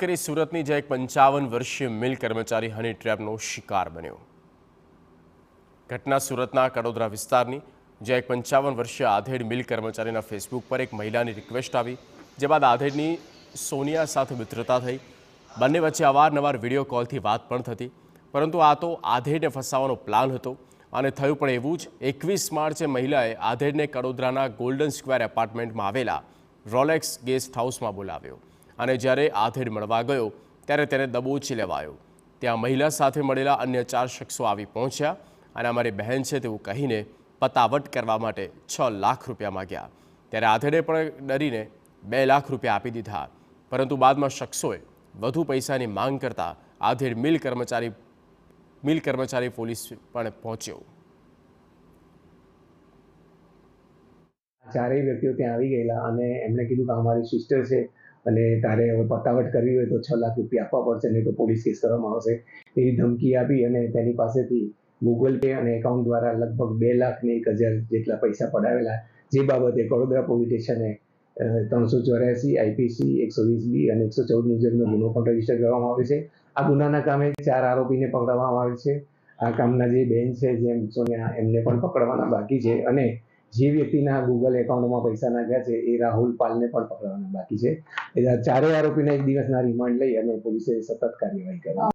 કરી સુરતની જે એક 55 વર્ષીય મિલ કર્મચારી હની ટ્રેપનો શિકાર બન્યો। ઘટના સુરતના કડોદરા વિસ્તારની, જે એક 55 વર્ષીય આધેડ મિલ કર્મચારીના ફેસબુક પર એક મહિલાની રિક્વેસ્ટ આવી, જે બાદ આધેડની સોનિયા સાથે મિત્રતા થઈ। બંને વચ્ચે અવારનવાર વિડીયો કોલથી વાત પણ થતી, પરંતુ આ તો આધેડને ફસાવવાનો પ્લાન હતો અને થયું પણ એવું જ। 21 માર્ચે મહિલાએ આધેડને કડોદરાના ગોલ્ડન સ્ક્વેર એપાર્ટમેન્ટમાં આવેલા રોલેક્સ ગેસ્ટ હાઉસમાં બોલાવ્યો અને જ્યારે આધેડ મળવા ગયો ત્યારે તેને દબોચી લેવાયો। ત્યાં મહિલા સાથે મળેલા અન્ય 4 શખ્સો આવી પહોંચ્યા અને અમારી બહેન છે તેવું કહીને પતાવટ કરવા માટે 6 લાખ રૂપિયા માંગ્યા। ત્યારે આધેડે પણ ડરીને 2 લાખ રૂપિયા આપી દીધા, પરંતુ બાદમાં શખ્સોએ વધુ પૈસાની માંગ કરતા આધેડ મિલ કર્મચારી પોલીસ પણ પહોંચ્યો। ચારેય વ્યક્તિઓ ત્યાં આવી ગયેલા અને એમણે કીધું કે અમારી સિસ્ટર છે અને તારે હવે પતાવટ કરવી હોય તો 6 લાખ રૂપિયા આપવા પડશે, નહીં તો પોલીસ કેસ કરવામાં આવશે એવી ધમકી આપી અને તેની પાસેથી ગૂગલ પે અને એકાઉન્ટ દ્વારા લગભગ 2 લાખ ને 1,000 જેટલા પૈસા પડાવેલા। જે બાબતે કડોદરા પોલીસ સ્ટેશને 384 આઈપીસી 120B અને 114 મુજબનો ગુનો પણ રજીસ્ટર કરવામાં આવ્યો છે। આ ગુનાના કામે 4 આરોપીને પકડવામાં આવે છે। આ કામના જે બેન છે જેમ સોનિયા, એમને પણ પકડવાના બાકી છે અને જે વ્યક્તિના ગૂગલ એકાઉન્ટમાં પૈસા નાખ્યા છે એ રાહુલ પાલને પણ પકડવાના બાકી છે। ચારેય આરોપીને 1 દિવસના રિમાન્ડ લઈ અને પોલીસે સતત કાર્યવાહી કરી।